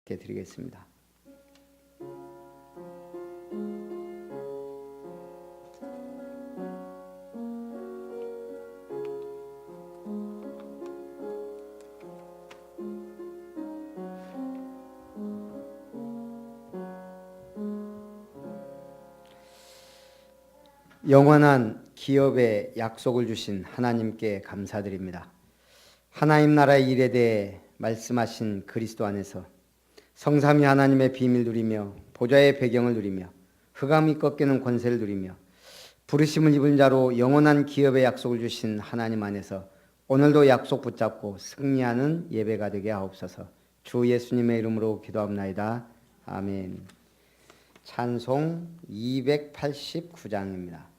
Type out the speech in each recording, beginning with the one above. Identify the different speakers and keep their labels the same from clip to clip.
Speaker 1: 드리겠습니다. 영원한 기업의 약속을 주신 하나님께 감사드립니다. 하나님 나라의 일에 대해 말씀하신 그리스도 안에서 성삼위 하나님의 비밀 누리며 보좌의 배경을 누리며 흑암이 꺾이는 권세를 누리며 부르심을 입은 자로 영원한 기업의 약속을 주신 하나님 안에서 오늘도 약속 붙잡고 승리하는 예배가 되게 하옵소서. 주 예수님의 이름으로 기도합나이다. 아멘. 찬송 289장입니다.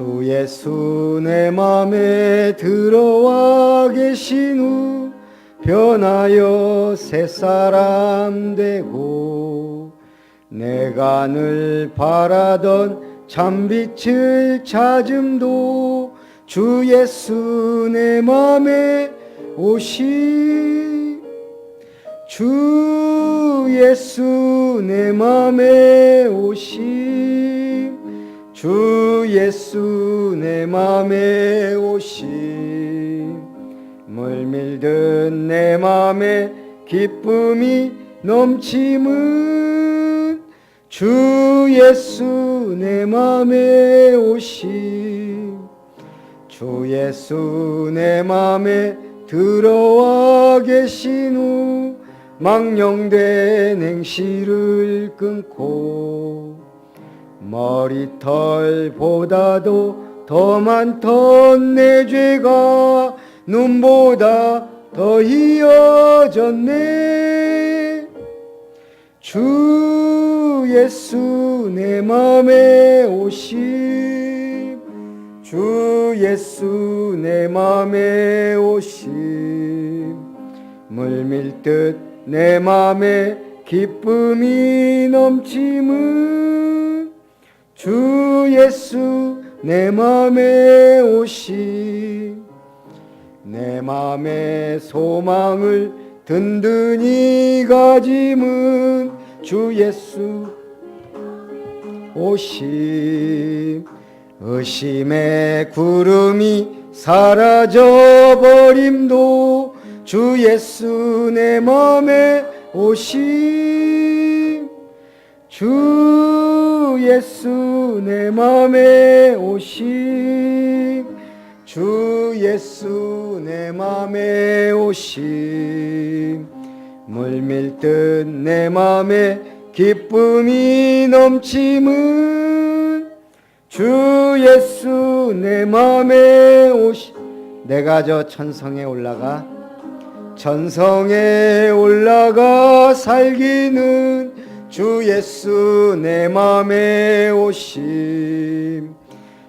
Speaker 1: 주 예수 내 맘에 들어와 계신 후 변하여 새사람 되고 내가 늘 바라던 참빛을 찾음도 주 예수 내 맘에 오시 주 예수 내 맘에 오시 주 예수 내 맘에 오심 물밀듯 내 맘에 기쁨이 넘침은 주 예수 내 맘에 오심 주 예수 내 맘에 들어와 계신 후 망령된 행실을 끊고 머리털보다도 더 많던 내 죄가 눈보다 더 희어졌네 주 예수 내 맘에 오심 주 예수 내 맘에 오심 물밀듯 내 맘에 기쁨이 넘침은 주 예수 내 맘에 오시 내 맘에 소망을 든든히 가짐은 주 예수 오심 의심의 구름이 사라져버림도 주 예수 내 맘에 오심 주 예수 내 맘에 오심 주 예수 내 맘에 오심 물밀듯 내 맘에 기쁨이 넘침은 주 예수 내 맘에 오심 내가 저 천성에 올라가 살기는 주 예수 내 맘에 오심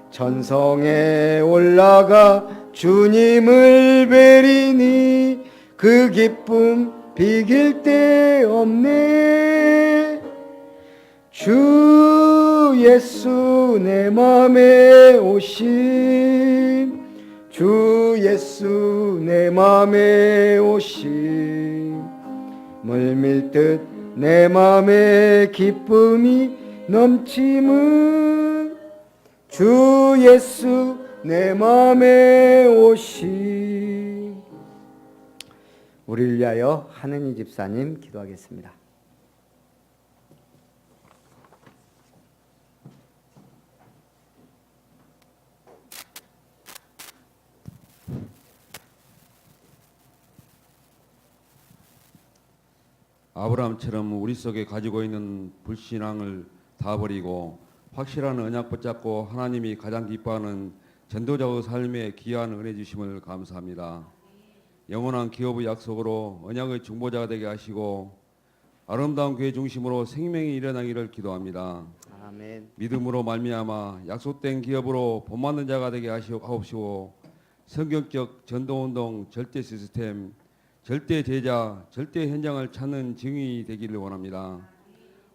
Speaker 1: 천성에 올라가 주님을 뵈리니 그 기쁨 비길 데 없네 주 예수 내 맘에 오심 주 예수 내 맘에 오심 물밀듯 내 맘에 기쁨이 넘침은 주 예수 내 맘에 오시 우리를 위하여 하느니 집사님 기도하겠습니다.
Speaker 2: 아브라함처럼 우리 속에 가지고 있는 불신앙을 다 버리고 확실한 언약 붙잡고 하나님이 가장 기뻐하는 전도자의 삶에 귀한 은혜 주심을 감사합니다. 영원한 기업의 약속으로 언약의 중보자가 되게 하시고 아름다운 교회 중심으로 생명이 일어나기를 기도합니다.
Speaker 1: 아멘.
Speaker 2: 믿음으로 말미암아 약속된 기업으로 본받는 자가 되게 하옵시고 성경적 전도운동 절대 시스템, 절대 제자, 절대 현장을 찾는 증인이 되기를 원합니다.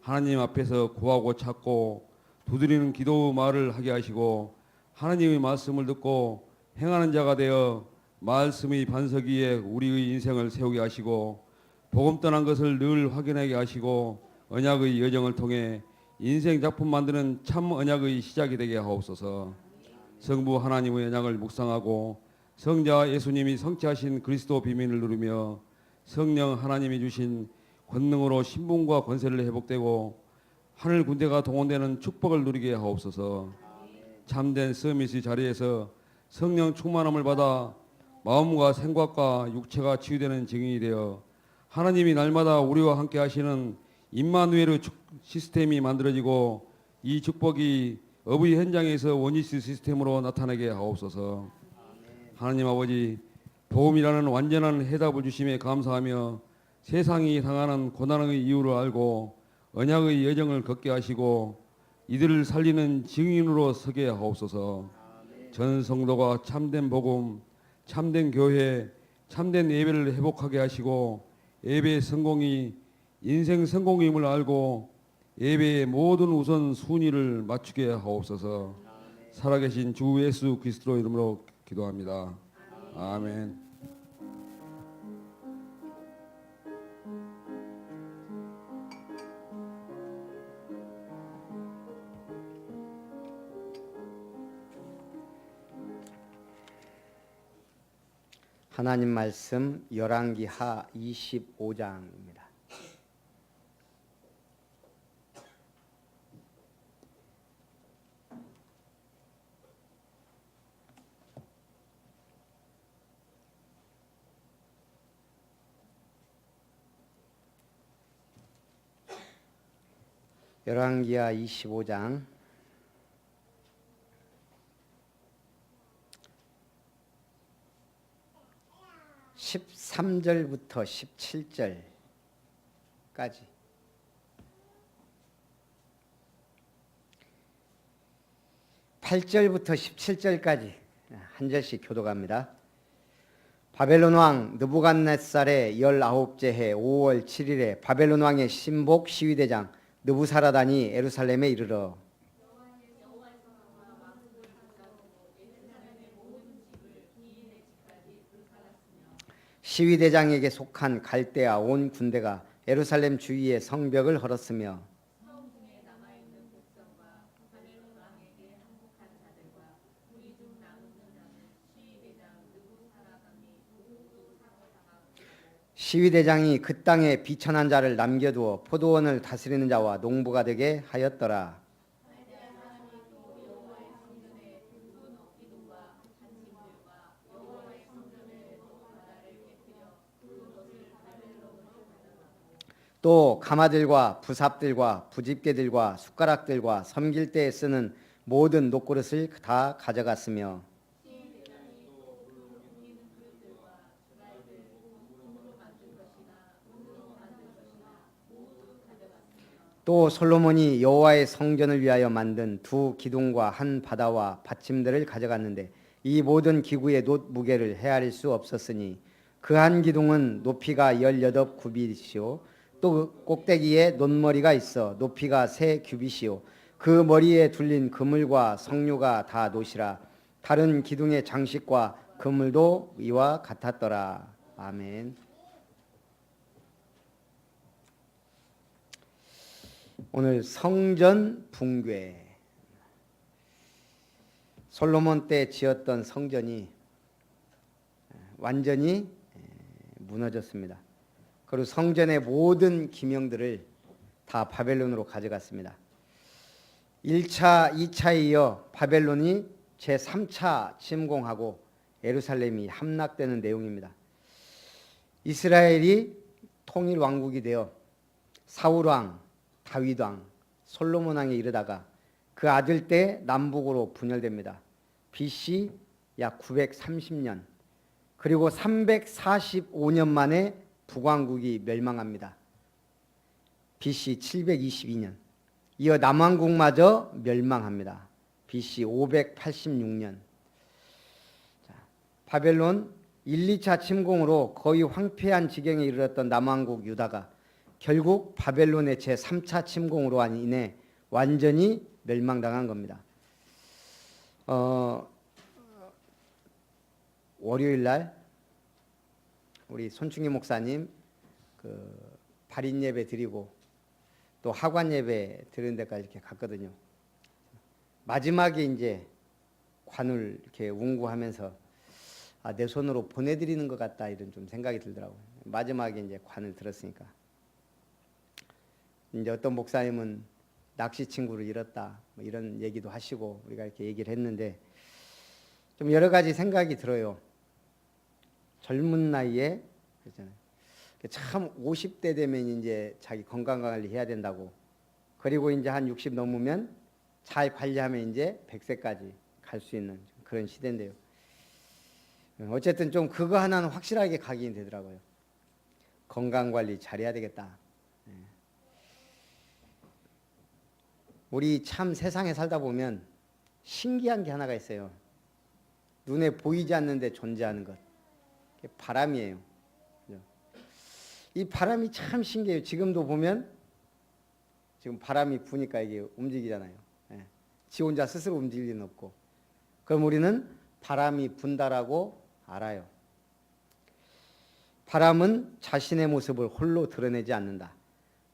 Speaker 2: 하나님 앞에서 구하고 찾고 두드리는 기도 말을 하게 하시고 하나님의 말씀을 듣고 행하는 자가 되어 말씀의 반석 위에 우리의 인생을 세우게 하시고 복음 떠난 것을 늘 확인하게 하시고 언약의 여정을 통해 인생 작품 만드는 참 언약의 시작이 되게 하옵소서. 성부 하나님의 언약을 묵상하고 성자 예수님이 성취하신 그리스도 비밀을 누리며 성령 하나님이 주신 권능으로 신분과 권세를 회복되고 하늘 군대가 동원되는 축복을 누리게 하옵소서. 참된 서밋의 자리에서 성령 충만함을 받아 마음과 생각과 육체가 치유되는 증인이 되어 하나님이 날마다 우리와 함께 하시는 임마누엘의 시스템이 만들어지고 이 축복이 업의 현장에서 원리스 시스템으로 나타나게 하옵소서. 하나님 아버지, 복음이라는 완전한 해답을 주심에 감사하며 세상이 당하는 고난의 이유를 알고 언약의 여정을 걷게 하시고 이들을 살리는 증인으로 서게 하옵소서. 전 성도가 참된 복음, 참된 교회, 참된 예배를 회복하게 하시고 예배의 성공이 인생 성공임을 알고 예배의 모든 우선 순위를 맞추게 하옵소서. 살아계신 주 예수 그리스도 이름으로 기도합니다. 아멘.
Speaker 1: 하나님 말씀 열왕기하 25장입니다. 열왕기하 25장 13절부터 17절까지 (8절부터) 17절까지 한 절씩 교독합니다. 바벨론 왕 느부갓네살의 19째 해 5월 7일에 바벨론 왕의 신복 시위대장 느부사라단이 예루살렘에 이르러 시위대장에게 속한 갈대아 온 군대가 예루살렘 주위의 성벽을 헐었으며 시위대장이 그 땅에 비천한 자를 남겨두어 포도원을 다스리는 자와 농부가 되게 하였더라. 또 가마들과 부삽들과 부집개들과 숟가락들과 섬길 때에 쓰는 모든 녹그릇을 다 가져갔으며 또 솔로몬이 여호와의 성전을 위하여 만든 두 기둥과 한 바다와 받침들을 가져갔는데 이 모든 기구의 놋 무게를 헤아릴 수 없었으니 그 한 기둥은 높이가 18규빗이요 또 꼭대기에 놋머리가 있어 높이가 3규빗이요 그 머리에 둘린 그물과 석류가 다 놋이라. 다른 기둥의 장식과 그물도 이와 같았더라. 아멘. 오늘 성전 붕괴. 솔로몬 때 지었던 성전이 완전히 무너졌습니다. 그리고 성전의 모든 기명들을 다 바벨론으로 가져갔습니다. 1차, 2차에 이어 바벨론이 제3차 침공하고 예루살렘이 함락되는 내용입니다. 이스라엘이 통일 왕국이 되어 사울왕, 다윗왕, 솔로몬왕에 이르다가 그 아들 때 남북으로 분열됩니다. BC 약 930년. 그리고 345년 만에 북왕국이 멸망합니다. BC 722년. 이어 남왕국마저 멸망합니다. BC 586년. 바벨론 1, 2차 침공으로 거의 황폐한 지경에 이르렀던 남왕국 유다가 결국 바벨론의 제3차 침공으로 인해 완전히 멸망당한 겁니다. 월요일 날 우리 손충희 목사님 발인 예배 드리고 또 하관 예배 드리는 데까지 이렇게 갔거든요. 마지막에 이제 관을 이렇게 운구하면서 내 손으로 보내드리는 것 같다 이런 좀 생각이 들더라고요. 마지막에 이제 관을 들었으니까 이제 어떤 목사님은 낚시 친구를 잃었다 뭐 이런 얘기도 하시고 우리가 이렇게 얘기를 했는데 좀 여러 가지 생각이 들어요. 젊은 나이에 그렇잖아요. 참 50대 되면 이제 자기 건강 관리 해야 된다고. 그리고 이제 한 60 넘으면 잘 관리하면 이제 100세까지 갈 수 있는 그런 시대인데요. 어쨌든 좀 그거 하나는 확실하게 각인이 되더라고요. 건강 관리 잘해야 되겠다. 우리 참 세상에 살다 보면 신기한 게 하나가 있어요. 눈에 보이지 않는데 존재하는 것. 그게 바람이에요. 이 바람이 참 신기해요. 지금도 보면 지금 바람이 부니까 이게 움직이잖아요. 지 혼자 스스로 움직일 리는 없고. 그럼 우리는 바람이 분다라고 알아요. 바람은 자신의 모습을 홀로 드러내지 않는다.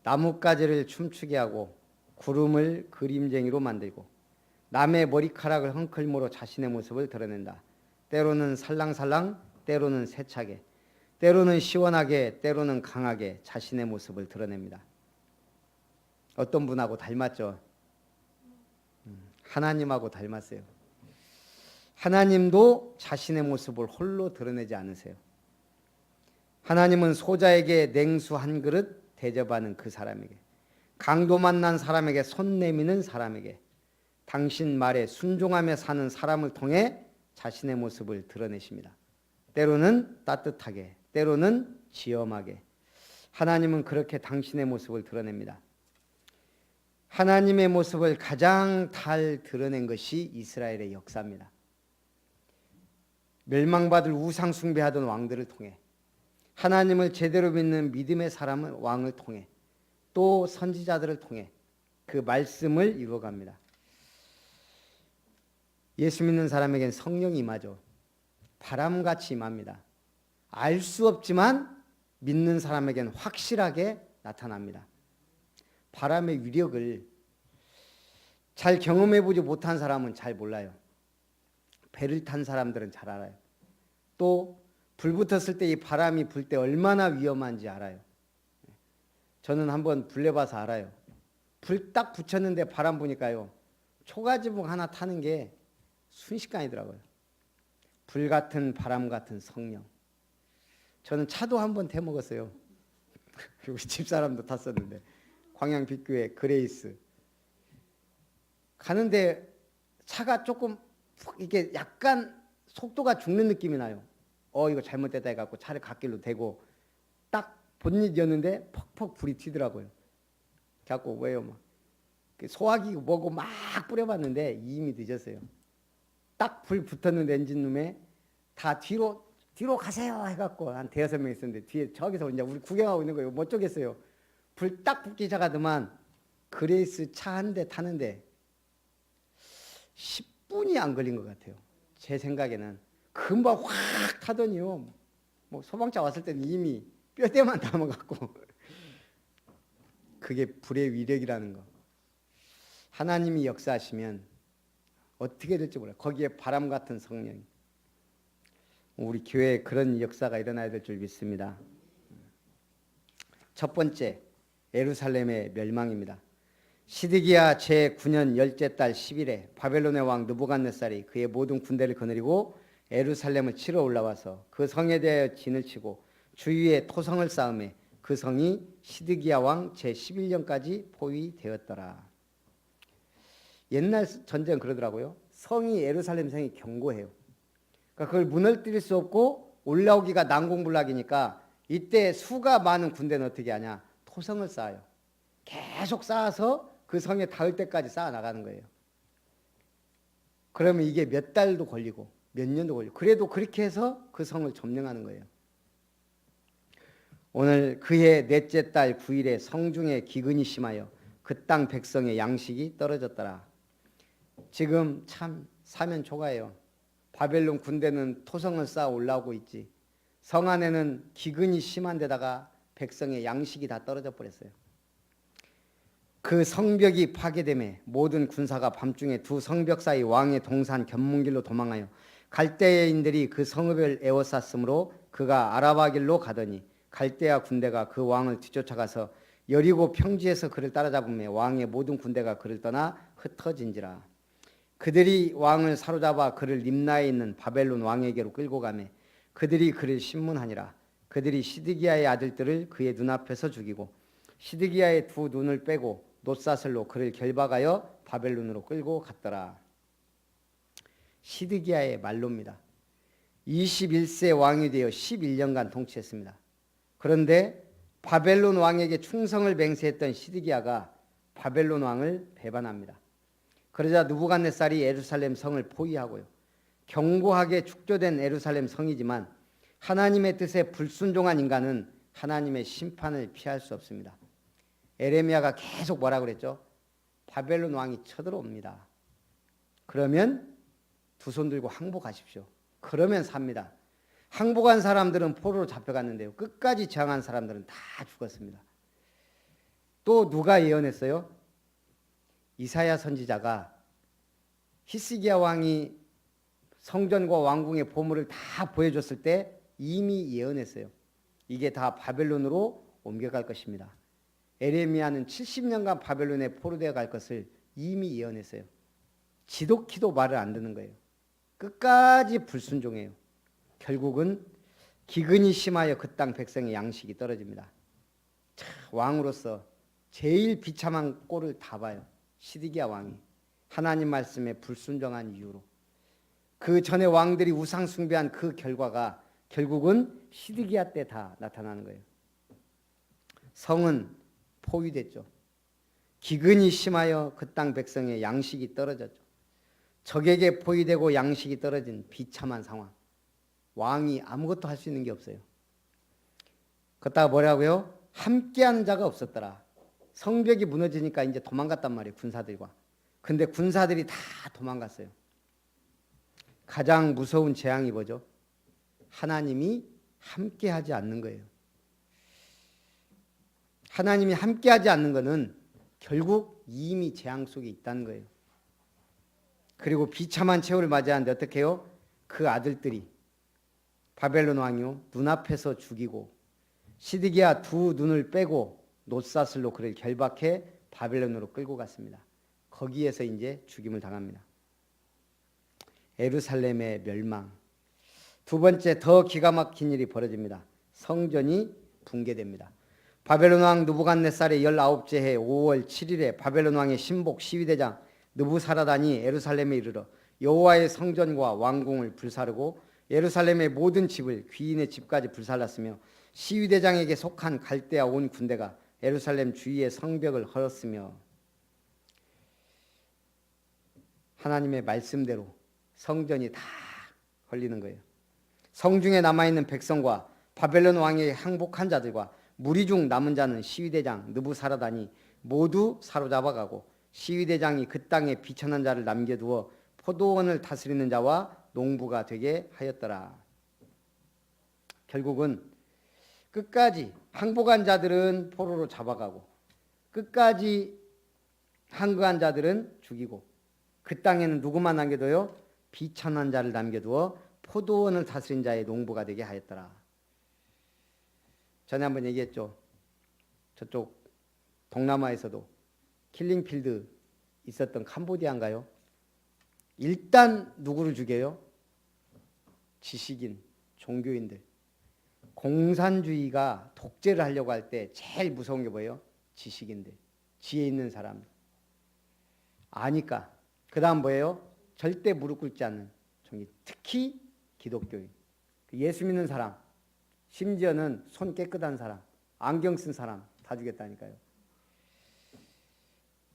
Speaker 1: 나뭇가지를 춤추게 하고 구름을 그림쟁이로 만들고 남의 머리카락을 헝클므로 자신의 모습을 드러낸다. 때로는 살랑살랑, 때로는 세차게, 때로는 시원하게, 때로는 강하게 자신의 모습을 드러냅니다. 어떤 분하고 닮았죠? 하나님하고 닮았어요. 하나님도 자신의 모습을 홀로 드러내지 않으세요. 하나님은 소자에게 냉수 한 그릇 대접하는 그 사람에게, 강도 만난 사람에게 손 내미는 사람에게, 당신 말에 순종하며 사는 사람을 통해 자신의 모습을 드러내십니다. 때로는 따뜻하게, 때로는 지엄하게. 하나님은 그렇게 당신의 모습을 드러냅니다. 하나님의 모습을 가장 잘 드러낸 것이 이스라엘의 역사입니다. 멸망받을 우상 숭배하던 왕들을 통해, 하나님을 제대로 믿는 믿음의 사람을 왕을 통해, 또 선지자들을 통해 그 말씀을 이루어갑니다. 예수 믿는 사람에겐 성령이 임하죠. 바람같이 임합니다. 알 수 없지만 믿는 사람에겐 확실하게 나타납니다. 바람의 위력을 잘 경험해보지 못한 사람은 잘 몰라요. 배를 탄 사람들은 잘 알아요. 또 불 붙었을 때 이 바람이 불 때 얼마나 위험한지 알아요. 저는 한번 불려봐서 알아요. 불 딱 붙였는데 바람 부니까요. 초가지붕 하나 타는 게 순식간이더라고요. 불 같은 바람 같은 성령. 저는 차도 한번 태먹었어요. 우리 집사람도 탔었는데 광양빛교회 그레이스 가는데 차가 조금 이게 약간 속도가 죽는 느낌이 나요. 이거 잘못됐다 해갖고 차를 갓길로 대고 딱 본닛이었는데 퍽퍽 불이 튀더라고요. 그래갖고 왜요? 막 소화기 뭐고 막 뿌려봤는데 이미 늦었어요. 딱 불 붙었는데 엔진룸에 다 뒤로 가세요 해갖고 한 대여섯 명 있었는데 뒤에 저기서 이제 우리 구경하고 있는 거예요. 못 쪼겠어요. 불 딱 붙기 시작하더만 그레이스 차 한 대 타는데 10분이 안 걸린 것 같아요. 제 생각에는 금방 확 타더니요. 뭐 소방차 왔을 때는 이미 뼈대만 남아갖고 그게 불의 위력이라는 거. 하나님이 역사하시면 어떻게 될지 몰라요. 거기에 바람 같은 성령. 우리 교회에 그런 역사가 일어나야 될 줄 믿습니다. 첫 번째, 예루살렘의 멸망입니다. 시드기야 제9년 열째 달 10일에 바벨론의 왕 느부갓네살이 그의 모든 군대를 거느리고 예루살렘을 치러 올라와서 그 성에 대하여 진을 치고 주위에 토성을 쌓음에 그 성이 시드기야 왕 제11년까지 포위되었더라. 옛날 전쟁 그러더라고요. 성이 예루살렘 성이 견고해요. 그러니까 그걸 무너뜨릴 수 없고 올라오기가 난공불락이니까 이때 수가 많은 군대는 어떻게 하냐? 토성을 쌓아요. 계속 쌓아서 그 성에 닿을 때까지 쌓아 나가는 거예요. 그러면 이게 몇 달도 걸리고 몇 년도 걸리고 그래도 그렇게 해서 그 성을 점령하는 거예요. 오늘 그해 넷째 달 9일에 성중에 기근이 심하여 그 땅 백성의 양식이 떨어졌더라. 지금 참 사면 초가예요. 바벨론 군대는 토성을 쌓아 올라오고 있지. 성 안에는 기근이 심한 데다가 백성의 양식이 다 떨어져 버렸어요. 그 성벽이 파괴됨에 모든 군사가 밤중에 두 성벽 사이 왕의 동산 견문길로 도망하여 갈대인들이 그 성읍을 에워쌌으므로 그가 아라바 길로 가더니 갈대아 군대가 그 왕을 뒤쫓아가서 여리고 평지에서 그를 따라잡으며 왕의 모든 군대가 그를 떠나 흩어진지라. 그들이 왕을 사로잡아 그를 림나에 있는 바벨론 왕에게로 끌고 가매 그들이 그를 신문하니라. 그들이 시드기야의 아들들을 그의 눈앞에서 죽이고 시드기야의 두 눈을 빼고 놋사슬로 그를 결박하여 바벨론으로 끌고 갔더라. 시드기야의 말로입니다. 21세 왕이 되어 11년간 통치했습니다. 그런데 바벨론 왕에게 충성을 맹세했던 시드기야가 바벨론 왕을 배반합니다. 그러자 느부갓네살이 예루살렘 성을 포위하고요. 견고하게 축조된 예루살렘 성이지만 하나님의 뜻에 불순종한 인간은 하나님의 심판을 피할 수 없습니다. 에레미야가 계속 뭐라 그랬죠? 바벨론 왕이 쳐들어옵니다. 그러면 두 손 들고 항복하십시오. 그러면 삽니다. 항복한 사람들은 포로로 잡혀갔는데요. 끝까지 저항한 사람들은 다 죽었습니다. 또 누가 예언했어요? 이사야 선지자가 히스기야 왕이 성전과 왕궁의 보물을 다 보여줬을 때 이미 예언했어요. 이게 다 바벨론으로 옮겨갈 것입니다. 에레미야는 70년간 바벨론에 포로되어 갈 것을 이미 예언했어요. 지독히도 말을 안 듣는 거예요. 끝까지 불순종해요. 결국은 기근이 심하여 그 땅 백성의 양식이 떨어집니다. 왕으로서 제일 비참한 꼴을 다 봐요. 시드기야 왕이 하나님 말씀에 불순종한 이유로. 그 전에 왕들이 우상 숭배한 그 결과가 결국은 시드기야 때 다 나타나는 거예요. 성은 포위됐죠. 기근이 심하여 그 땅 백성의 양식이 떨어졌죠. 적에게 포위되고 양식이 떨어진 비참한 상황. 왕이 아무것도 할 수 있는 게 없어요. 그렇다가 뭐라고요? 함께하는 자가 없었더라. 성벽이 무너지니까 이제 도망갔단 말이에요. 군사들과. 근데 군사들이 다 도망갔어요. 가장 무서운 재앙이 뭐죠? 하나님이 함께하지 않는 거예요. 하나님이 함께하지 않는 것은 결국 이미 재앙 속에 있다는 거예요. 그리고 비참한 최후를 맞이하는데 어떻게 해요? 그 아들들이 바벨론 왕이요 눈앞에서 죽이고 시드기야 두 눈을 빼고 놋사슬로 그를 결박해 바벨론으로 끌고 갔습니다. 거기에서 이제 죽임을 당합니다. 예루살렘의 멸망. 두 번째 더 기가 막힌 일이 벌어집니다. 성전이 붕괴됩니다. 바벨론 왕 느부갓네살의 19째 해 5월 7일에 바벨론 왕의 신복 시위대장 느부사라단이 예루살렘에 이르러 여호와의 성전과 왕궁을 불사르고 예루살렘의 모든 집을 귀인의 집까지 불살랐으며 시위대장에게 속한 갈대아 온 군대가 예루살렘 주위의 성벽을 헐었으며 하나님의 말씀대로 성전이 다 헐리는 거예요. 성중에 남아있는 백성과 바벨론 왕에게 항복한 자들과 무리 중 남은 자는 시위대장 느부사라단이 모두 사로잡아가고 시위대장이 그 땅에 비천한 자를 남겨두어 포도원을 다스리는 자와 농부가 되게 하였더라. 결국은 끝까지 항복한 자들은 포로로 잡아가고 끝까지 항거한 자들은 죽이고 그 땅에는 누구만 남겨둬요? 비천한 자를 남겨두어 포도원을 다스린 자의 농부가 되게 하였더라. 전에 한번 얘기했죠. 저쪽 동남아에서도 킬링필드 있었던 캄보디아인가요? 일단 누구를 죽여요? 지식인, 종교인들. 공산주의가 독재를 하려고 할 때 제일 무서운 게 뭐예요? 지식인들, 지혜 있는 사람. 아니까. 그 다음 뭐예요? 절대 무릎 꿇지 않는 종이. 특히 기독교인. 예수 믿는 사람, 심지어는 손 깨끗한 사람, 안경 쓴 사람 다 죽였다니까요.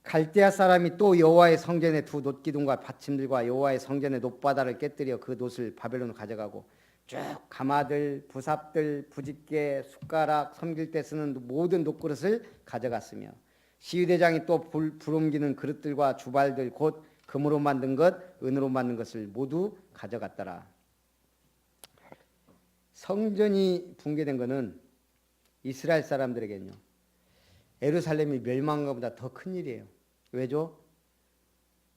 Speaker 1: 갈대아 사람이 또 여호와의 성전의 두 놋기둥과 받침들과 여호와의 성전의 놋바다를 깨뜨려 그 놋을 바벨론으로 가져가고 쭉 가마들, 부삽들, 부집개, 숟가락, 섬길 때 쓰는 모든 놋그릇을 가져갔으며 시위대장이 또 불 옮기는 그릇들과 주발들 곧 금으로 만든 것, 은으로 만든 것을 모두 가져갔더라. 성전이 붕괴된 것은 이스라엘 사람들에게는요, 예루살렘이 멸망한 것보다 더 큰 일이에요. 왜죠?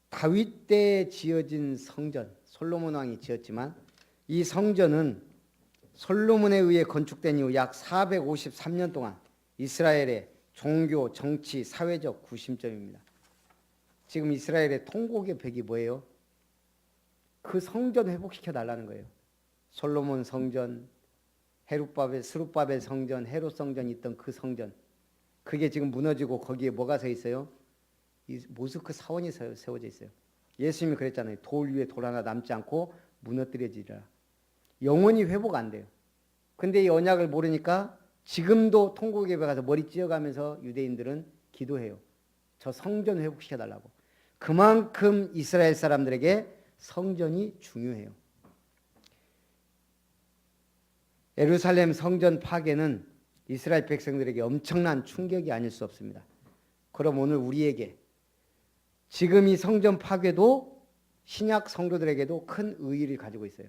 Speaker 1: 다윗 때 지어진 성전, 솔로몬 왕이 지었지만 이 성전은 솔로몬에 의해 건축된 이후 약 453년 동안 이스라엘의 종교, 정치, 사회적 구심점입니다. 지금 이스라엘의 통곡의 벽이 뭐예요? 그 성전 회복시켜 달라는 거예요. 솔로몬 성전, 스룹바벨 성전, 헤롯 성전이 있던 그 성전, 그게 지금 무너지고 거기에 뭐가 서 있어요? 이 모스크 사원이 세워져 있어요. 예수님이 그랬잖아요. 돌 위에 돌 하나 남지 않고 무너뜨려지리라. 영원히 회복 안 돼요. 근데 이 언약을 모르니까 지금도 통곡에 가서 머리 찧어가면서 유대인들은 기도해요. 저 성전 회복시켜 달라고. 그만큼 이스라엘 사람들에게 성전이 중요해요. 예루살렘 성전 파괴는 이스라엘 백성들에게 엄청난 충격이 아닐 수 없습니다. 그럼 오늘 우리에게 지금 이 성전 파괴도 신약 성도들에게도 큰 의의를 가지고 있어요.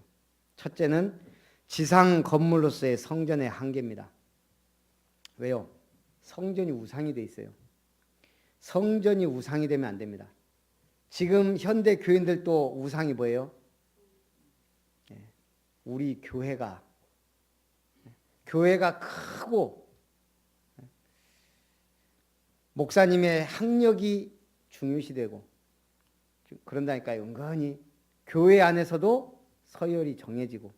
Speaker 1: 첫째는 지상 건물로서의 성전의 한계입니다. 왜요? 성전이 우상이 돼 있어요. 성전이 우상이 되면 안 됩니다. 지금 현대 교인들도 우상이 뭐예요? 우리 교회가 크고 목사님의 학력이 중요시되고 그런다니까요. 은근히 교회 안에서도 서열이 정해지고.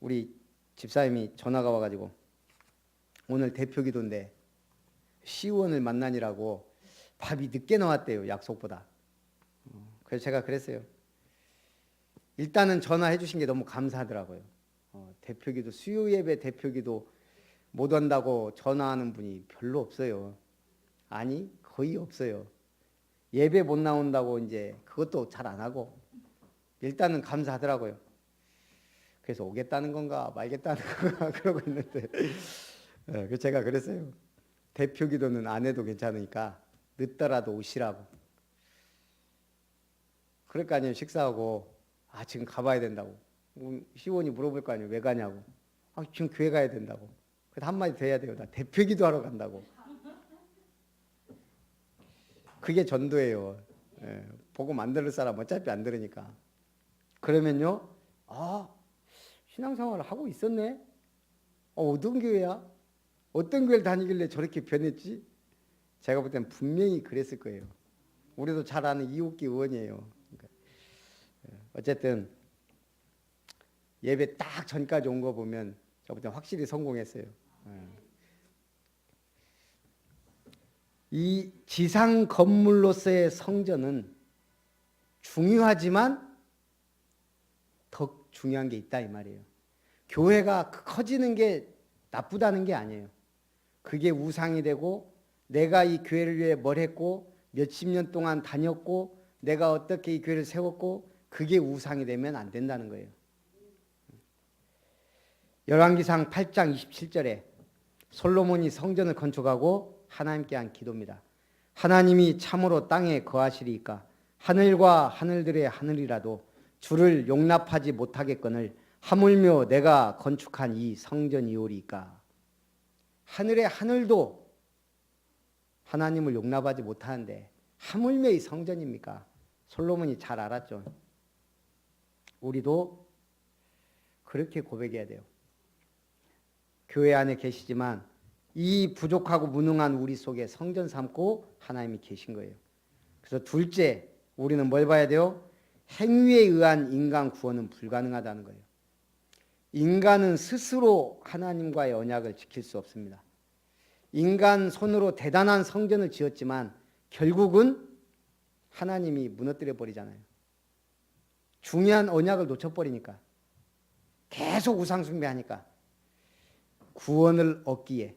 Speaker 1: 우리 집사님이 전화가 와가지고 오늘 대표기도인데 시의원을 만나니라고 밥이 늦게 나왔대요. 약속보다. 그래서 제가 그랬어요. 일단은 전화해 주신 게 너무 감사하더라고요. 대표기도, 수요예배 대표기도 못 온다고 전화하는 분이 별로 없어요. 아니, 거의 없어요. 예배 못 나온다고 이제 그것도 잘 안 하고 일단은 감사하더라고요. 그래서 오겠다는 건가 말겠다는 건가 그러고 있는데 그래서 제가 그랬어요. 대표기도는 안 해도 괜찮으니까 늦더라도 오시라고. 그럴 거 아니에요. 식사하고 지금 가봐야 된다고. 시원이 물어볼 거 아니에요. 왜 가냐고. 지금 교회 가야 된다고. 그래서 한마디 더 해야 돼요. 나 대표기도 하러 간다고. 그게 전도예요. 복음 안 들을 사람 어차피 안 들으니까. 그러면요. 신앙생활을 하고 있었네. 어떤 교회야? 어떤 교회를 다니길래 저렇게 변했지? 제가 볼 땐 분명히 그랬을 거예요. 우리도 잘 아는 이웃기 의원이에요. 그러니까 어쨌든 예배 딱 전까지 온 거 보면 제가 볼 땐 확실히 성공했어요. 이 지상 건물로서의 성전은 중요하지만 더 중요한 게 있다 이 말이에요. 교회가 커지는 게 나쁘다는 게 아니에요. 그게 우상이 되고 내가 이 교회를 위해 뭘 했고 몇십 년 동안 다녔고 내가 어떻게 이 교회를 세웠고 그게 우상이 되면 안 된다는 거예요. 열왕기상 8장 27절에 솔로몬이 성전을 건축하고 하나님께 한 기도입니다. 하나님이 참으로 땅에 거하시리이까 하늘과 하늘들의 하늘이라도 주를 용납하지 못하겠거늘 하물며 내가 건축한 이 성전이오리이까. 하늘의 하늘도 하나님을 용납하지 못하는데 하물며 이 성전입니까? 솔로몬이 잘 알았죠. 우리도 그렇게 고백해야 돼요. 교회 안에 계시지만 이 부족하고 무능한 우리 속에 성전 삼고 하나님이 계신 거예요. 그래서 둘째, 우리는 뭘 봐야 돼요? 행위에 의한 인간 구원은 불가능하다는 거예요. 인간은 스스로 하나님과의 언약을 지킬 수 없습니다. 인간 손으로 대단한 성전을 지었지만 결국은 하나님이 무너뜨려 버리잖아요. 중요한 언약을 놓쳐버리니까 계속 우상숭배하니까 구원을 얻기에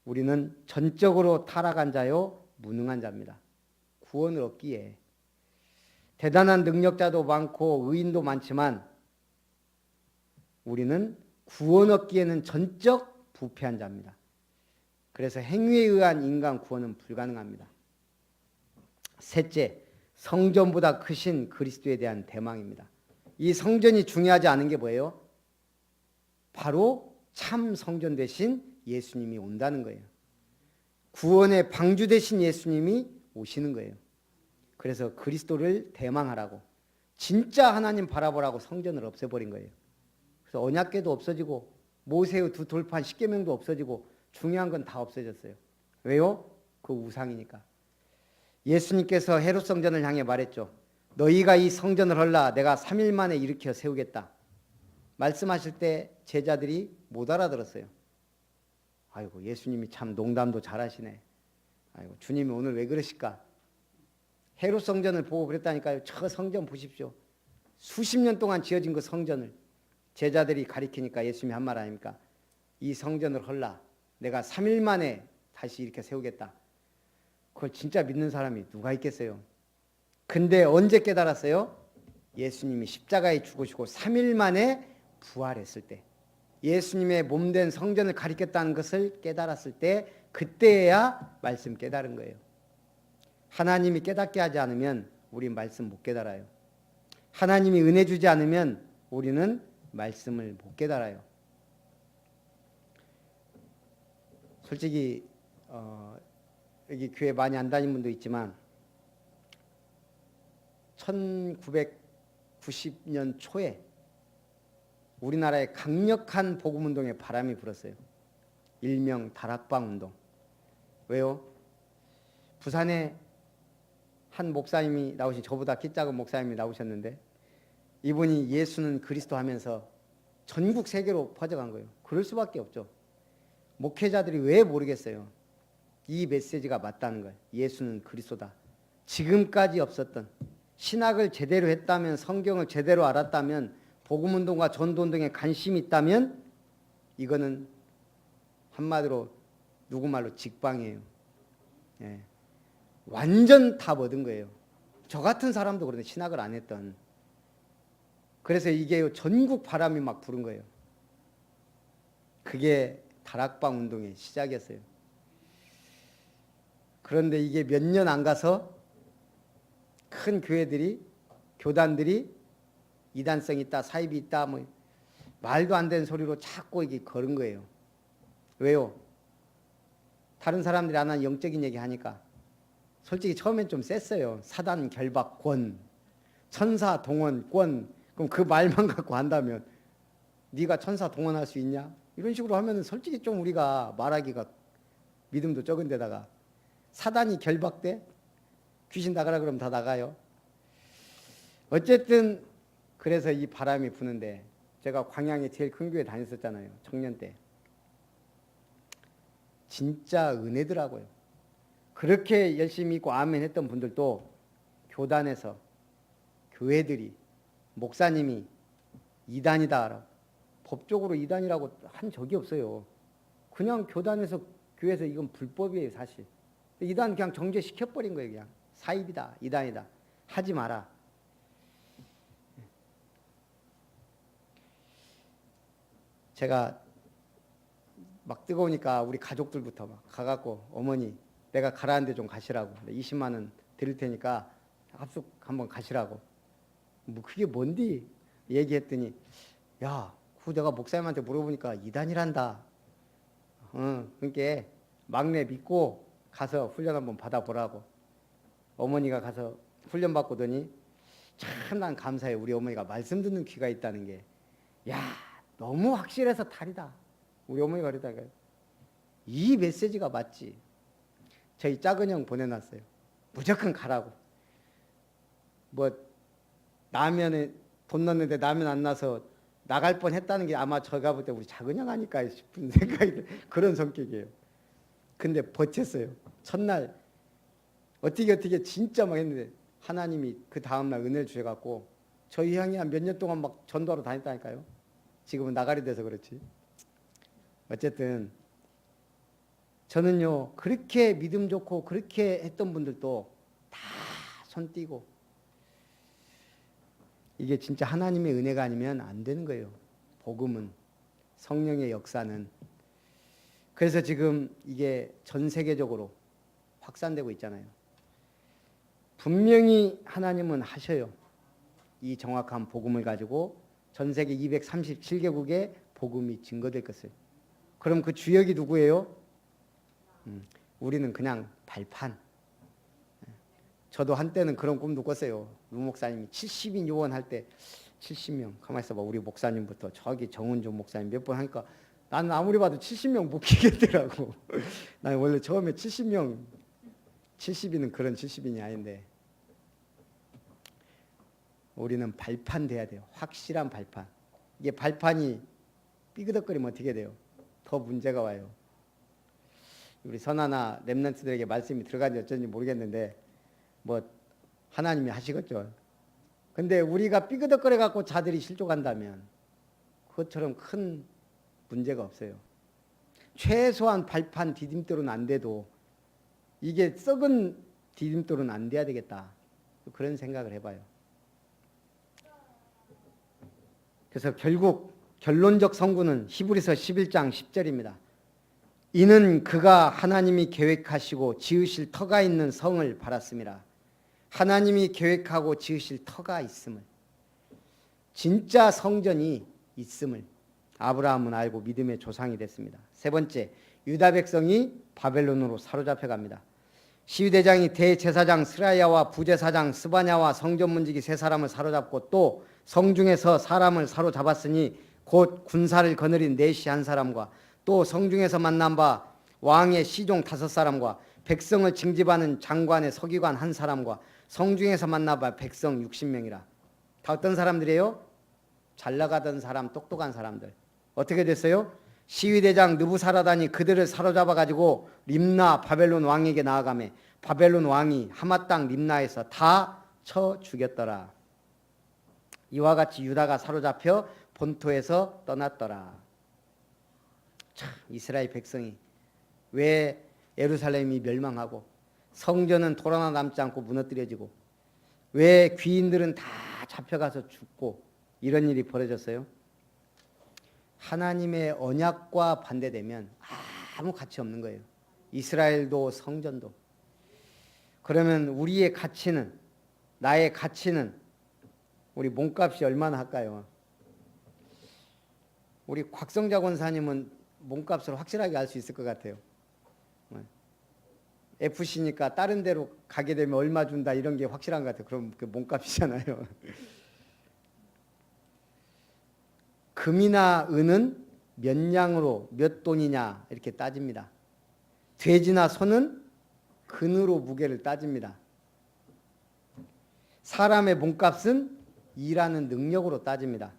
Speaker 1: 우리는 전적으로 타락한 자요 무능한 자입니다. 구원을 얻기에 대단한 능력자도 많고 의인도 많지만 우리는 구원 얻기에는 전적 부패한 자입니다. 그래서 행위에 의한 인간 구원은 불가능합니다. 셋째, 성전보다 크신 그리스도에 대한 대망입니다. 이 성전이 중요하지 않은 게 뭐예요? 바로 참 성전 대신 예수님이 온다는 거예요. 구원의 방주 대신 예수님이 오시는 거예요. 그래서 그리스도를 대망하라고, 진짜 하나님 바라보라고 성전을 없애버린 거예요. 그래서 언약궤도 없어지고 모세의 두 돌판 십계명도 없어지고 중요한 건 다 없어졌어요. 왜요? 그 우상이니까. 예수님께서 헤롯 성전을 향해 말했죠. 너희가 이 성전을 헐라 내가 3일 만에 일으켜 세우겠다. 말씀하실 때 제자들이 못 알아들었어요. 아이고 예수님이 참 농담도 잘하시네. 아이고 주님이 오늘 왜 그러실까? 헤롯 성전을 보고 그랬다니까요. 저 성전 보십시오. 수십 년 동안 지어진 그 성전을 제자들이 가리키니까 예수님이 한 말 아닙니까? 이 성전을 헐라 내가 3일 만에 다시 이렇게 세우겠다. 그걸 진짜 믿는 사람이 누가 있겠어요? 근데 언제 깨달았어요? 예수님이 십자가에 죽으시고 3일 만에 부활했을 때, 예수님의 몸된 성전을 가리켰다는 것을 깨달았을 때, 그때야 말씀 깨달은 거예요. 하나님이 깨닫게 하지 않으면 우리 말씀 못 깨달아요. 하나님이 은혜 주지 않으면 우리는 말씀을 못 깨달아요. 솔직히 여기 교회 많이 안 다니는 분도 있지만 1990년 초에 우리나라에 강력한 복음운동의 바람이 불었어요. 일명 다락방운동. 왜요? 부산에 한 목사님이 나오신, 저보다 키 작은 목사님이 나오셨는데 이분이 예수는 그리스도 하면서 전국 세계로 퍼져간 거예요. 그럴 수밖에 없죠. 목회자들이 왜 모르겠어요? 이 메시지가 맞다는 거예요. 예수는 그리스도다. 지금까지 없었던, 신학을 제대로 했다면, 성경을 제대로 알았다면, 복음운동과 전도운동에 관심이 있다면 이거는 한마디로 누구말로 직방이에요. 예. 완전 답 얻은 거예요. 저 같은 사람도 그런데 신학을 안 했던. 그래서 이게 전국 바람이 막 부른 거예요. 그게 다락방 운동의 시작이었어요. 그런데 이게 몇 년 안 가서 큰 교회들이, 교단들이 이단성이 있다, 사입이 있다, 뭐 말도 안 되는 소리로 자꾸 이게 걸은 거예요. 왜요? 다른 사람들이 안 하는 영적인 얘기 하니까. 솔직히 처음엔 좀 셌어요. 사단 결박권, 천사 동원권. 그럼 그 말만 갖고 한다면 네가 천사 동원할 수 있냐? 이런 식으로 하면 솔직히 좀 우리가 말하기가 믿음도 적은 데다가 사단이 결박돼? 귀신 나가라 그러면 다 나가요. 어쨌든 그래서 이 바람이 부는데, 제가 광양에 제일 큰 교회 다녔었잖아요. 청년 때. 진짜 은혜더라고요. 그렇게 열심히 있고 아멘 했던 분들도 교단에서, 교회들이, 목사님이 이단이다, 법적으로 이단이라고 한 적이 없어요. 그냥 교단에서, 교회에서 이건 불법이에요, 사실. 이단 그냥 정죄시켜버린 거예요. 그냥 사입이다, 이단이다, 하지 마라. 제가 막 뜨거우니까 우리 가족들부터 막 가갖고, 어머니 내가 가라는데 좀 가시라고, 20만 원 드릴 테니까 합숙 한번 가시라고. 뭐 그게 뭔디 얘기했더니, 야, 그 내가 목사님한테 물어보니까 이단이란다. 그러니까 막내 믿고 가서 훈련 한번 받아보라고. 어머니가 가서 훈련 받고 더니 참 난 감사해. 우리 어머니가 말씀 듣는 귀가 있다는 게. 야, 너무 확실해서 탈이다. 우리 어머니가 그러다가 이 메시지가 맞지. 저희 작은 형 보내놨어요. 무조건 가라고. 뭐 라면에 돈 넣는데 라면 안 나서 나갈 뻔했다는 게 아마 제가 볼 때 우리 작은 형 아닐까 싶은 생각이 그런 성격이에요. 근데 버텼어요. 첫날 어떻게 진짜 막 했는데 하나님이 그 다음날 은혜를 주셔갖고 저희 형이 한 몇 년 동안 막 전도하러 다녔다니까요. 지금은 나가리 돼서 그렇지. 어쨌든 저는요, 그렇게 믿음 좋고 그렇게 했던 분들도 다 손 띄고, 이게 진짜 하나님의 은혜가 아니면 안 되는 거예요. 복음은, 성령의 역사는. 그래서 지금 이게 전 세계적으로 확산되고 있잖아요. 분명히 하나님은 하셔요. 이 정확한 복음을 가지고 전 세계 237개국에 복음이 증거될 것을. 그럼 그 주역이 누구예요? 우리는 그냥 발판. 저도 한때는 그런 꿈도 꿨어요. 루 목사님이 70인 요원할 때 70명. 가만히 있어봐. 우리 목사님부터 저기 정은조 목사님 몇 번 하니까 나는 아무리 봐도 70명 못 키겠더라고. 나는 원래 처음에 70명, 70인은 그런 70인이 아닌데, 우리는 발판 돼야 돼요. 확실한 발판. 이게 발판이 삐그덕거리면 어떻게 돼요? 더 문제가 와요. 우리 선하나 렘넌트들에게 말씀이 들어간지 어쩐지 모르겠는데 뭐 하나님이 하시겠죠. 근데 우리가 삐그덕거려 갖고 자들이 실족한다면 그것처럼 큰 문제가 없어요. 최소한 발판 디딤돌은 안 돼도 이게 썩은 디딤돌은 안 돼야 되겠다. 그런 생각을 해봐요. 그래서 결국 결론적 성구는 히브리서 11장 10절입니다. 이는 그가 하나님이 계획하시고 지으실 터가 있는 성을 바랐습니다. 하나님이 계획하고 지으실 터가 있음을, 진짜 성전이 있음을 아브라함은 알고 믿음의 조상이 됐습니다. 세 번째, 유다 백성이 바벨론으로 사로잡혀갑니다. 시위대장이 대제사장 스라야와 부제사장 스바냐와 성전문지기 세 사람을 사로잡고 또 성중에서 사람을 사로잡았으니 곧 군사를 거느린 내시 한 사람과 또 성중에서 만난 바 왕의 시종 5사람과 백성을 징집하는 장관의 서기관 한 사람과 성중에서 만나 바 백성 60명이라. 다 어떤 사람들이에요? 잘 나가던 사람, 똑똑한 사람들. 어떻게 됐어요? 시위대장 느부사라단이 그들을 사로잡아 가지고 림나 바벨론 왕에게 나아가매 바벨론 왕이 하마 땅 림나에서 다 쳐 죽였더라. 이와 같이 유다가 사로잡혀 본토에서 떠났더라. 참, 이스라엘 백성이 왜 예루살렘이 멸망하고 성전은 돌아나 남지 않고 무너뜨려지고 왜 귀인들은 다 잡혀가서 죽고 이런 일이 벌어졌어요? 하나님의 언약과 반대되면 아무 가치 없는 거예요. 이스라엘도 성전도. 그러면 우리의 가치는, 나의 가치는 우리 몸값이 얼마나 할까요? 우리 곽성자 권사님은 몸값을 확실하게 알 수 있을 것 같아요. FC니까 다른 데로 가게 되면 얼마 준다 이런 게 확실한 것 같아요. 그럼 그 몸값이잖아요. 금이나 은은 몇 냥으로 몇 돈이냐 이렇게 따집니다. 돼지나 소는 근으로 무게를 따집니다. 사람의 몸값은 일하는 능력으로 따집니다.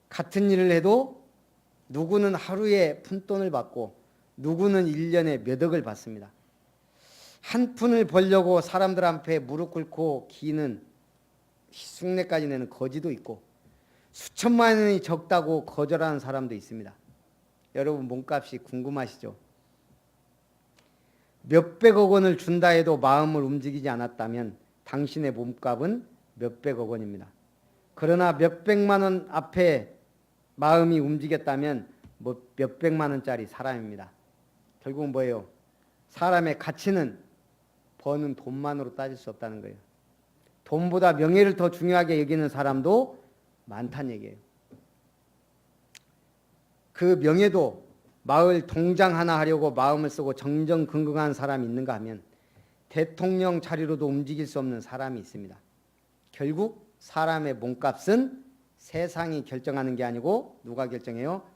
Speaker 1: 같은 일을 해도 누구는 하루에 푼돈을 받고 누구는 1년에 몇 억을 받습니다. 한 푼을 벌려고 사람들 앞에 무릎 꿇고 기는 흉내까지 내는 거지도 있고 수천만 원이 적다고 거절하는 사람도 있습니다. 여러분 몸값이 궁금하시죠? 몇백억 원을 준다 해도 마음을 움직이지 않았다면 당신의 몸값은 몇백억 원입니다. 그러나 몇백만 원 앞에 마음이 움직였다면 몇백만 원짜리 사람입니다. 결국은 뭐예요? 사람의 가치는 버는 돈만으로 따질 수 없다는 거예요. 돈보다 명예를 더 중요하게 여기는 사람도 많다는 얘기예요. 그 명예도 마을 동장 하나 하려고 마음을 쓰고 정정긍긍한 사람이 있는가 하면 대통령 자리로도 움직일 수 없는 사람이 있습니다. 결국 사람의 몸값은 세상이 결정하는 게 아니고 누가 결정해요?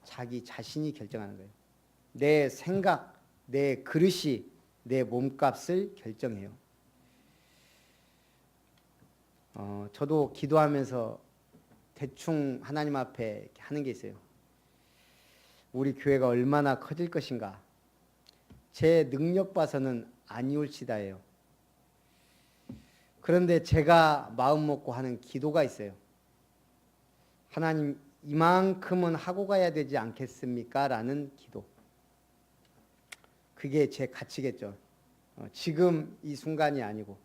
Speaker 1: 자기 자신이 결정하는 거예요. 내 생각, 내 그릇이 내 몸값을 결정해요. 저도 기도하면서 대충 하나님 앞에 하는 게 있어요. 우리 교회가 얼마나 커질 것인가. 제 능력 봐서는 아니올시다예요. 그런데 제가 마음 먹고 하는 기도가 있어요. 하나님, 이만큼은 하고 가야 되지 않겠습니까? 라는 기도. 그게 제 가치겠죠. 지금 이 순간이 아니고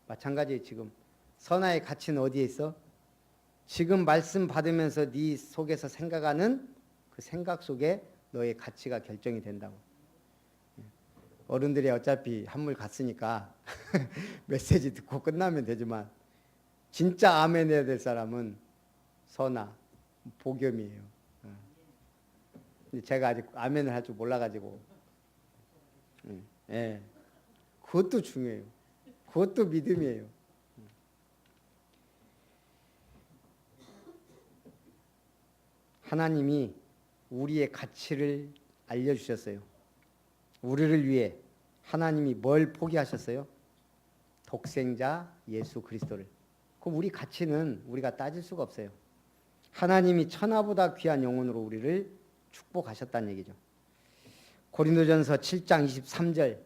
Speaker 1: 마찬가지예요. 지금 선화의 가치는 어디에 있어? 지금 말씀 받으면서 네 속에서 생각하는 그 생각 속에 너의 가치가 결정이 된다고. 어른들이 어차피 한물 갔으니까 메시지 듣고 끝나면 되지만 진짜 아멘 해야 될 사람은 선화, 복염이에요. 근데 제가 아직 아멘을 할 줄 몰라가지고. 예. 그것도 중요해요. 그것도 믿음이에요. 하나님이 우리의 가치를 알려주셨어요. 우리를 위해 하나님이 뭘 포기하셨어요? 독생자 예수 그리스도를. 그럼 우리 가치는 우리가 따질 수가 없어요. 하나님이 천하보다 귀한 영혼으로 우리를 축복하셨다는 얘기죠. 고린도전서 7장 23절.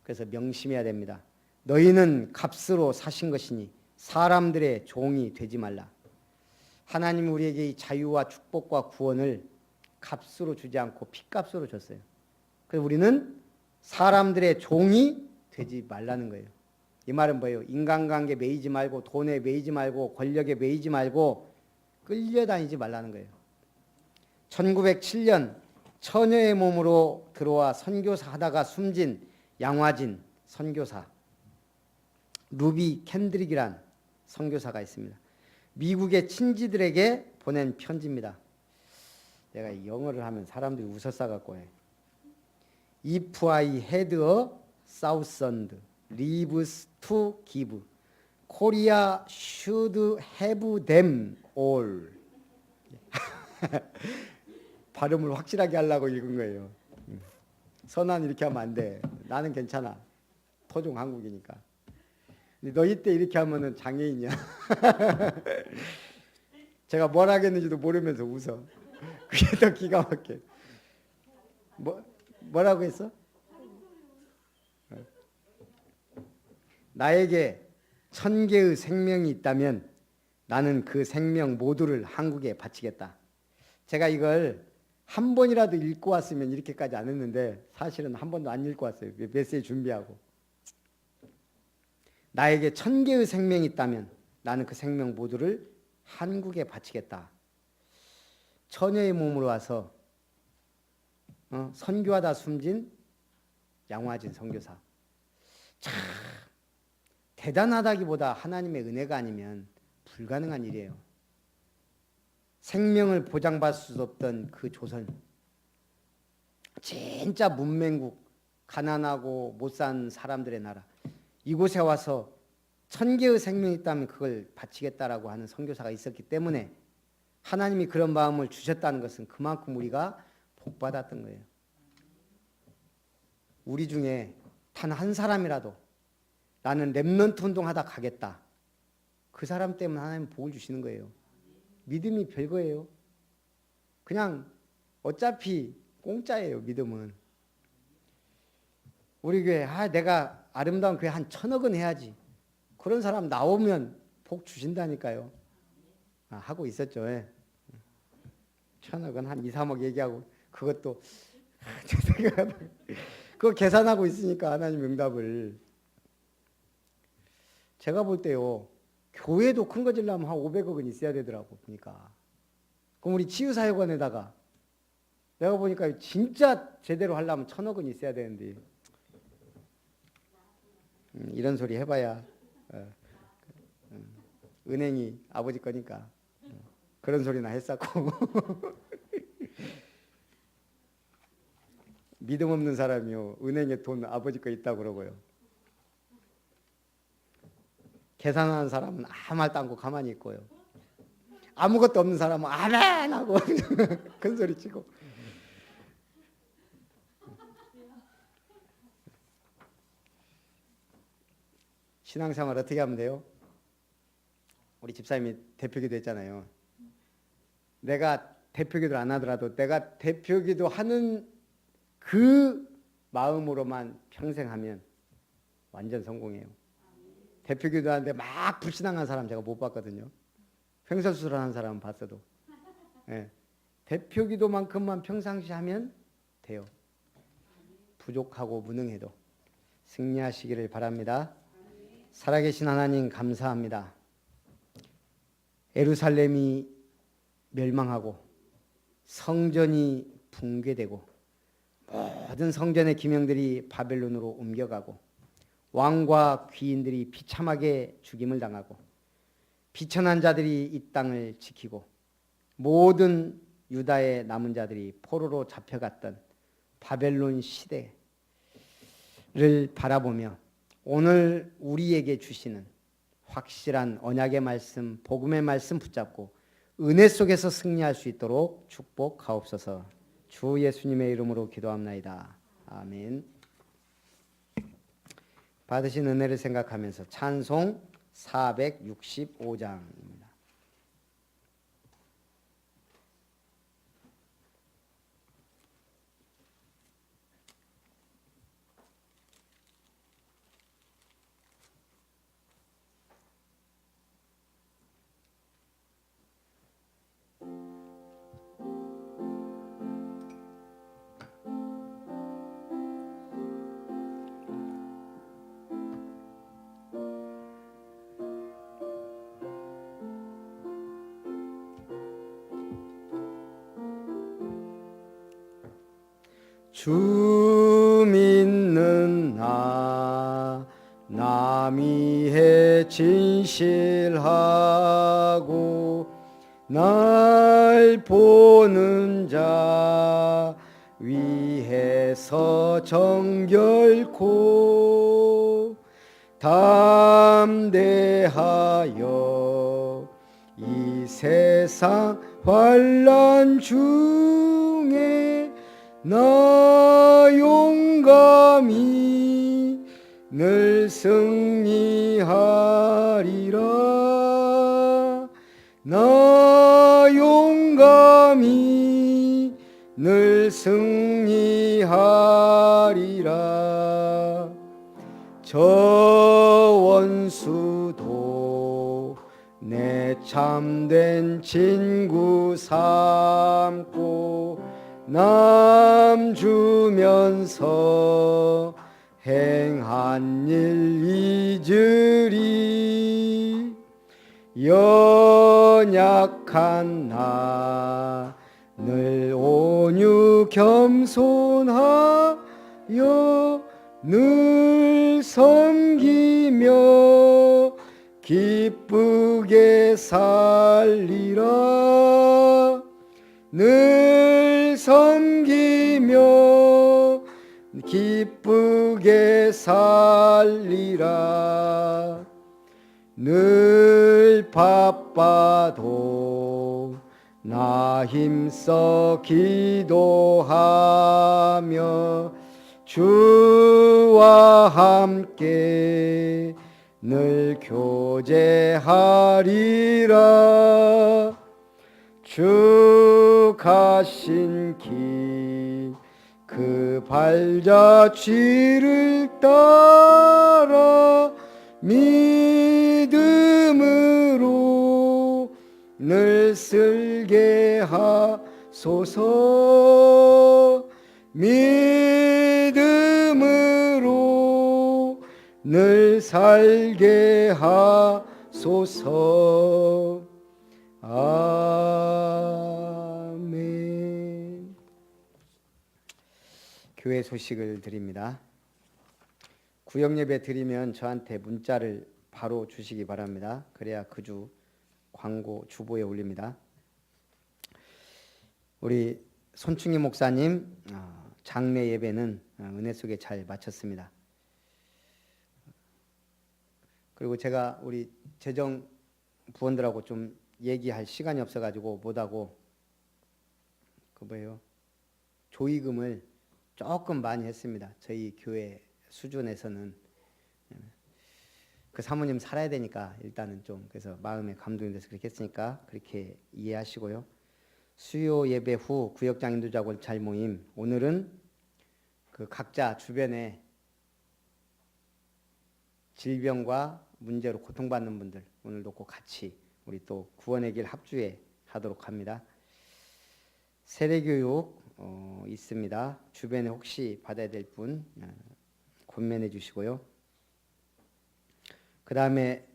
Speaker 1: 그래서 명심해야 됩니다. 너희는 값으로 사신 것이니 사람들의 종이 되지 말라. 하나님이 우리에게 이 자유와 축복과 구원을 값으로 주지 않고 핏값으로 줬어요. 그래서 우리는 사람들의 종이 되지 말라는 거예요. 이 말은 뭐예요? 인간관계에 매이지 말고 돈에 매이지 말고 권력에 매이지 말고 끌려다니지 말라는 거예요. 1907년 처녀의 몸으로 들어와 선교사 하다가 숨진 양화진 선교사 루비 캔드릭이란 선교사가 있습니다. 미국의 친지들에게 보낸 편지입니다. 내가 영어를 하면 사람들이 웃어싸갖고 해. If I had a thousand leaves to give, Korea should have them all. 발음을 확실하게 하려고 읽은 거예요. 선한 이렇게 하면 안 돼. 나는 괜찮아. 토종 한국이니까. 근데 너희 때 이렇게 하면은 장애인이야. 제가 뭘 하겠는지도 모르면서 웃어. 그게 더 기가 막혀. 뭐라고 했어? 나에게 1000개의 생명이 있다면 나는 그 생명 모두를 한국에 바치겠다. 제가 이걸 한 번이라도 읽고 왔으면 이렇게까지 안 했는데 사실은 한 번도 안 읽고 왔어요. 메시지 준비하고. 나에게 1000개의 생명이 있다면 나는 그 생명 모두를 한국에 바치겠다. 처녀의 몸으로 와서 선교하다 숨진 양화진 선교사. 참 대단하다기보다 하나님의 은혜가 아니면 불가능한 일이에요. 생명을 보장받을 수 없던 그 조선, 진짜 문맹국, 가난하고 못 산 사람들의 나라, 이곳에 와서 1000개의 생명이 있다면 그걸 바치겠다라고 하는 선교사가 있었기 때문에 하나님이 그런 마음을 주셨다는 것은 그만큼 우리가 복받았던 거예요. 우리 중에 단 한 사람이라도 나는 렘넌트 운동하다 가겠다. 그 사람 때문에 하나님 복을 주시는 거예요. 믿음이 별거예요. 그냥 어차피 공짜예요. 믿음은. 우리 교회 내가 아름다운 교회 한 1000억은 해야지. 그런 사람 나오면 복 주신다니까요. 하고 있었죠. 예. 1000억은 한 2, 3억 얘기하고 그것도 그거 계산하고 있으니까 하나님 응답을. 제가 볼 때요. 교회도 큰 거 지려면 한 500억은 있어야 되더라고 보니까. 그럼 우리 치유사역원에다가 내가 보니까 진짜 제대로 하려면 1000억은 있어야 되는데 이런 소리 해봐야 은행이 아버지 거니까 그런 소리나 했었고. 믿음 없는 사람이요 은행에 돈 아버지 거 있다고 그러고요. 계산하는 사람은 아무 말도 않고 가만히 있고요. 아무것도 없는 사람은 아멘 하고 큰 소리 치고. 신앙생활 어떻게 하면 돼요? 우리 집사님이 대표기도 했잖아요. 내가 대표기도를 안 하더라도 내가 대표기도 하는 그 마음으로만 평생 하면 완전 성공해요. 대표기도하는데 막 불신앙한 사람 제가 못 봤거든요. 횡설수설하는 사람은 봤어도. 예. 대표기도만큼만 평상시 하면 돼요. 부족하고 무능해도 승리하시기를 바랍니다. 살아계신 하나님 감사합니다. 예루살렘이 멸망하고 성전이 붕괴되고 모든 성전의 기명들이 바벨론으로 옮겨가고 왕과 귀인들이 비참하게 죽임을 당하고 비천한 자들이 이 땅을 지키고 모든 유다의 남은 자들이 포로로 잡혀갔던 바벨론 시대를 바라보며 오늘 우리에게 주시는 확실한 언약의 말씀, 복음의 말씀 붙잡고 은혜 속에서 승리할 수 있도록 축복하옵소서. 주 예수님의 이름으로 기도합나이다. 아멘. 받으신 은혜를 생각하면서 찬송 465장입니다. 주 믿는 나 위해 진실하고 날 보는 자 위해서 정결코 담대하여 이 세상 환난 중에 나 용감히 늘 승리하리라. 나 용감히 늘 승리하리라. 저 원수도 내 참된 친구 삼고 남 주면서 행한 일 잊으리. 연약한 나늘 온유 겸손하여 늘 섬기며 기쁘게 살리라. 늘 섬기며 기쁘게 살리라. 늘 바빠도 나 힘써 기도하며 주와 함께 늘 교제하리라. 주 가신 길 그 발자취를 따라 믿음으로 늘 쓸게 하소서. 믿음으로 늘 살게 하소서. 아멘. 교회 소식을 드립니다. 구역 예배 드리면 저한테 문자를 바로 주시기 바랍니다. 그래야 그 주 광고 주보에 올립니다. 우리 손충희 목사님 장례 예배는 은혜 속에 잘 마쳤습니다. 그리고 제가 우리 재정 부원들하고 좀 얘기할 시간이 없어가지고 못하고 조의금을 조금 많이 했습니다. 저희 교회 수준에서는 그 사모님 살아야 되니까 일단은 좀 그래서 마음에 감동이 돼서 그렇게 했으니까 그렇게 이해하시고요. 수요 예배 후 구역장 인도자골 잘 모임. 오늘은 그 각자 주변에 질병과 문제로 고통받는 분들 오늘도 꼭 같이 우리 또 구원의 길 합주에 하도록 합니다. 세례교육 있습니다. 주변에 혹시 받아야 될 분 권면해 주시고요. 그 다음에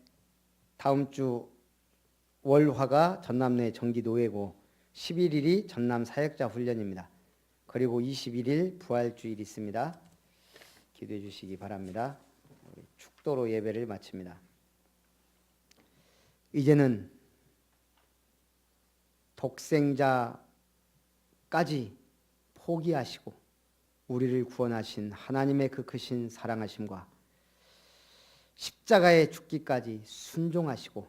Speaker 1: 다음 주 월화가 전남내 정기노회고 11일이 전남 사역자 훈련입니다. 그리고 21일 부활주일 있습니다. 기도해 주시기 바랍니다. 축도로 예배를 마칩니다. 이제는 독생자까지 포기하시고 우리를 구원하신 하나님의 그 크신 사랑하심과 십자가의 죽기까지 순종하시고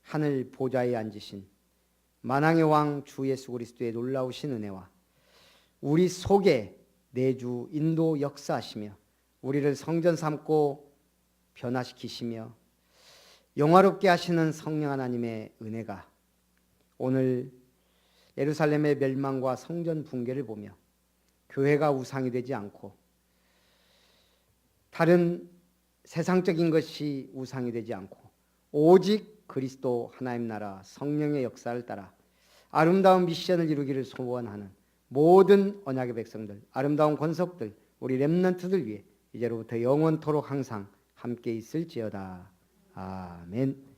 Speaker 1: 하늘 보좌에 앉으신 만왕의 왕 주 예수 그리스도의 놀라우신 은혜와 우리 속에 내주 인도 역사하시며 우리를 성전 삼고 변화시키시며 영화롭게 하시는 성령 하나님의 은혜가 오늘 예루살렘의 멸망과 성전 붕괴를 보며 교회가 우상이 되지 않고 다른 세상적인 것이 우상이 되지 않고 오직 그리스도 하나님 나라 성령의 역사를 따라 아름다운 미션을 이루기를 소원하는 모든 언약의 백성들, 아름다운 권속들, 우리 렘넌트들 위해 이제로부터 영원토록 항상 함께 있을지어다. 아멘.